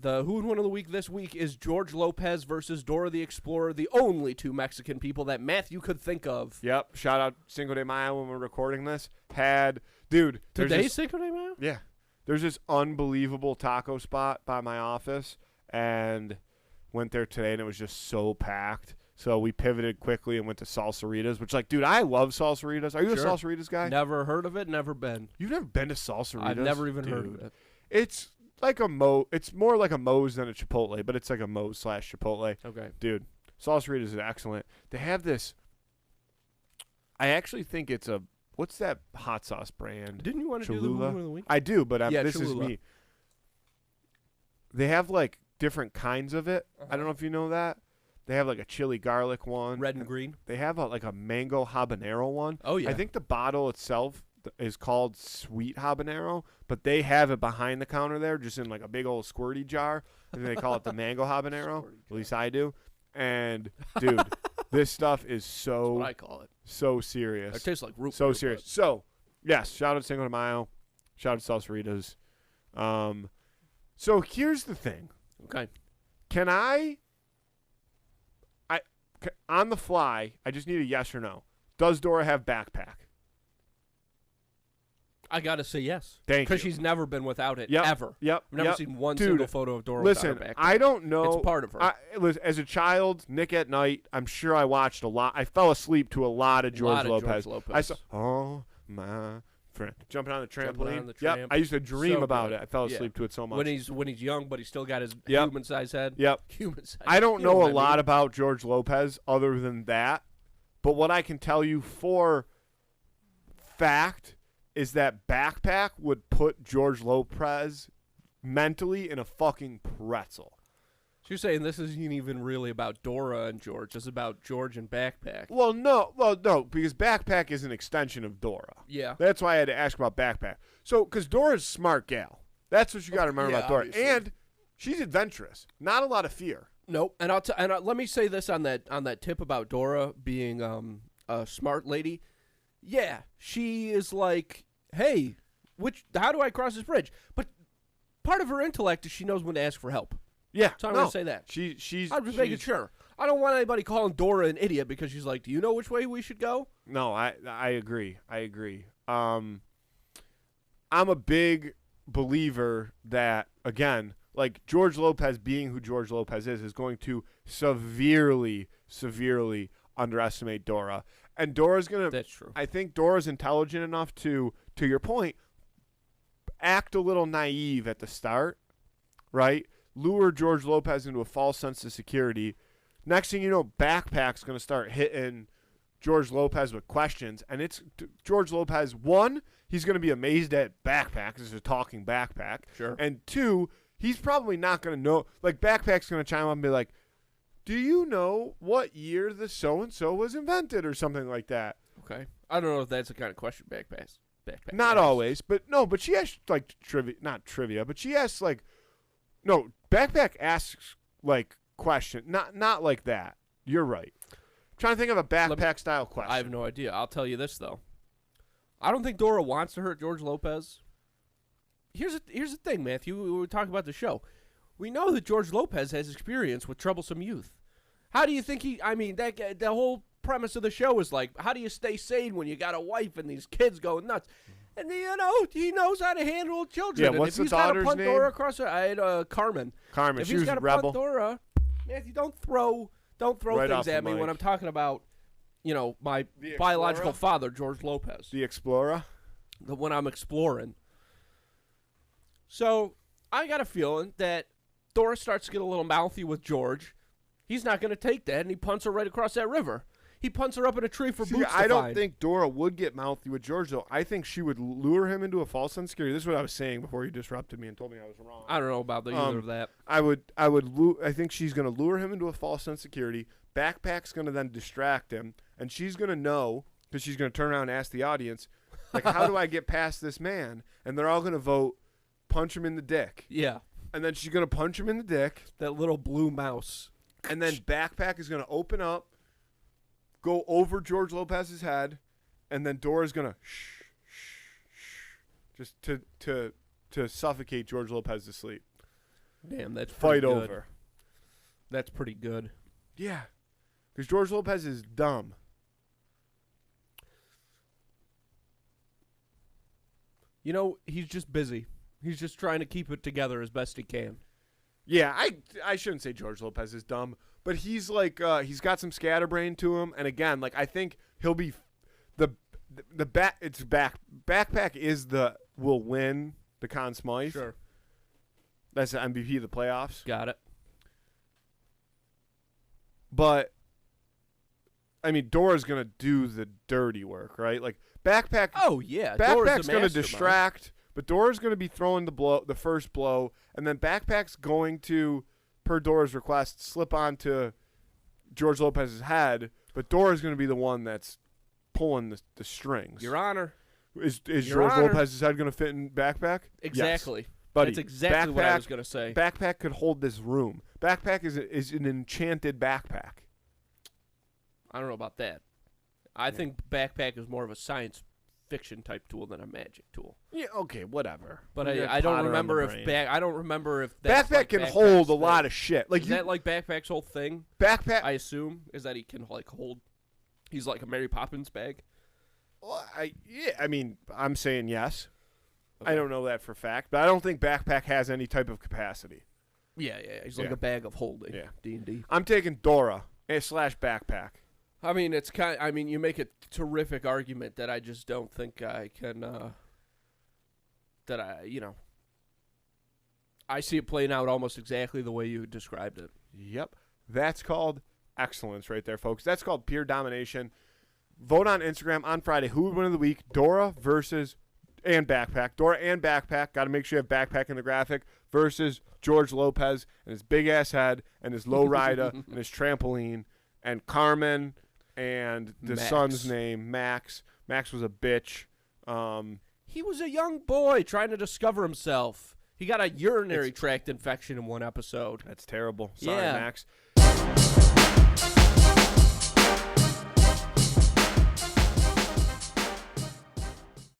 The Who and One of the Week this week is George Lopez versus Dora the Explorer, the only two Mexican people that Matthew could think of. Yep. Shout out Cinco de Mayo when we're recording this. Today's Cinco de Mayo? Yeah. There's this unbelievable taco spot by my office, and went there today, and it was just so packed. So we pivoted quickly and went to Salsaritas, which, like, dude, I love Salsaritas. Are you a Salsaritas guy? Never heard of it, never been. You've never been to Salsaritas? I've never even heard of it. It's like it's more like a Moe's than a Chipotle, but it's like a Moe's / Chipotle. Okay. Dude, Salsaritas is excellent. They have this, I actually think it's what's that hot sauce brand? Didn't you want to do the Who and One of the Week? I do, but this Cholula. is me. They have, like, different kinds of it. I don't know if you know that. They have, like, a chili garlic one. Red and green. They have, like, a mango habanero one. Oh, yeah. I think the bottle itself is called sweet habanero, but they have it behind the counter there, just in, like, a big old squirty jar, and they call it the mango habanero. At least I do. And, dude, this stuff is That's what I call it. so serious. It tastes like root So beer, serious. but- So, yes, shout out to Cinco de Mayo. Shout out to Salsaritas. So here's the thing. Okay. Can on the fly, I just need a yes or no. Does Dora have backpack? I got to say yes. Thank you. Because she's never been without it, Yep. ever. Yep. I've never yep. seen one Dude, single photo of Dora Listen, without her backpack. I don't know. It's part of her. Listen, as a child, Nick at Night, I'm sure I watched a lot. I fell asleep to a lot of George Lopez. I saw, oh, my friend. Jumping on the trampoline. on the Yep. tramp. I used to dream So about good. it. I fell Yeah. asleep to it so much. When he's young, but he's still got his Yep. human-sized head. Yep. Human-sized. I don't You know what a I lot mean. about George Lopez other than that, but what I can tell you for fact is that backpack would put George Lopez mentally in a fucking pretzel. So you're saying this isn't even really about Dora and George. It's about George and Backpack. Well, no, because backpack is an extension of Dora. Yeah. That's why I had to ask about backpack. So, because Dora's a smart gal. That's what you got to remember about Dora. obviously. And she's adventurous. Not a lot of fear. Nope. And let me say this on that tip about Dora being a smart lady. Yeah, she is like, hey, how do I cross this bridge? But part of her intellect is she knows when to ask for help. Yeah, So I'm going to say that. She's. I'm just making sure. I don't want anybody calling Dora an idiot because she's like, do you know which way we should go? No, I agree. I'm a big believer that, again, like George Lopez being who George Lopez is going to severely underestimate Dora. And Dora's going to. That's true. I think Dora's intelligent enough to your point, act a little naive at the start, right? Lure George Lopez into a false sense of security. Next thing you know, Backpack's going to start hitting George Lopez with questions. And it's George Lopez, one, he's going to be amazed at Backpack. This is a talking Backpack. Sure. And two, he's probably not going to know. Like, Backpack's going to chime up and be like, do you know what year the so-and-so was invented or something like that? Okay. I don't know if that's the kind of question Backpack Not asks. always, but she asks, like, not trivia, but she asks, like, no, Backpack asks, like, question. Not like that. You're right. I'm trying to think of a Backpack-style question. I have no idea. I'll tell you this, though. I don't think Dora wants to hurt George Lopez. Here's the thing, Matthew. We were talking about the show. We know that George Lopez has experience with troublesome youth. How do you think the whole premise of the show is like, how do you stay sane when you got a wife and these kids going nuts? And, he knows how to handle children. Yeah, And what's if the he's got daughter's to punt name? Dora across her, I had Carmen. Carmen, If she he's was got a to rebel. punt Dora, Matthew, don't throw Right off things at the me when mic. I'm talking about, my The biological Explorer? father, George Lopez. The Explorer? When I'm exploring. So I got a feeling that Dora starts to get a little mouthy with George. He's not going to take that, and he punts her right across that river. He punts her up in a tree for boots to I don't find. think Dora would get mouthy with George, though. I think she would lure him into a false sense of security. This is what I was saying before you disrupted me and told me I was wrong. I don't know about either of that. I think she's going to lure him into a false sense of security. Backpack's going to then distract him, and she's going to know, because she's going to turn around and ask the audience, like, how do I get past this man? And they're all going to vote, punch him in the dick. Yeah, And then she's going to punch him in the dick. that little blue mouse. And then Backpack is going to open up, go over George Lopez's head, and then Dora's going to just to suffocate George Lopez to sleep. Damn, that's fight pretty good. over. That's pretty good. Yeah, because George Lopez is dumb. You know, he's just busy. He's just trying to keep it together as best he can. Yeah, I shouldn't say George Lopez is dumb, but he's like he's got some scatterbrain to him, and again, like I think he'll be backpack is will win the Conn Smythe. Sure. That's the MVP of the playoffs. Got it. But I mean, Dora's gonna do the dirty work, right? Like backpack. Oh yeah, Backpack's gonna mastermind. distract, but Dora's gonna be throwing the first blow, and then backpack's going to, per Dora's request, slip onto George Lopez's head, but Dora's gonna be the one that's pulling the strings. Your Honor. Is Your George Honor. Lopez's head gonna fit in backpack? Exactly. Yes. Buddy, That's exactly what I was gonna say. Backpack could hold this room. Backpack is an enchanted backpack. I don't know about that. I think backpack is more of a science fiction type tool than a magic tool. Yeah, okay, whatever. But You got I don't Potter on remember the if brain. I don't remember if that's Backpack like can Backpack's hold a thing. lot of shit. Like Is that like Backpack's whole thing? backpack. I assume is that he can like hold. He's like a Mary Poppins bag. Well, I mean, I'm saying yes. Okay. I don't know that for fact, but I don't think backpack has any type of capacity. Yeah. He's like Yeah. a bag of holding. Yeah. D&D. I'm taking Dora / backpack. I mean, it's kind. I mean, you make a terrific argument that I just don't think I can. I see it playing out almost exactly the way you described it. Yep. That's called excellence right there, folks. That's called pure domination. Vote on Instagram on Friday. Who would win of the week? Dora versus and backpack. Dora and backpack. Got to make sure you have backpack in the graphic versus George Lopez and his big ass head and his low rider and his trampoline and Carmen and the Max. son's name Max. Max was a bitch. He was a young boy trying to discover himself. He got a urinary tract infection in one episode. That's terrible. Sorry, Yeah. Max.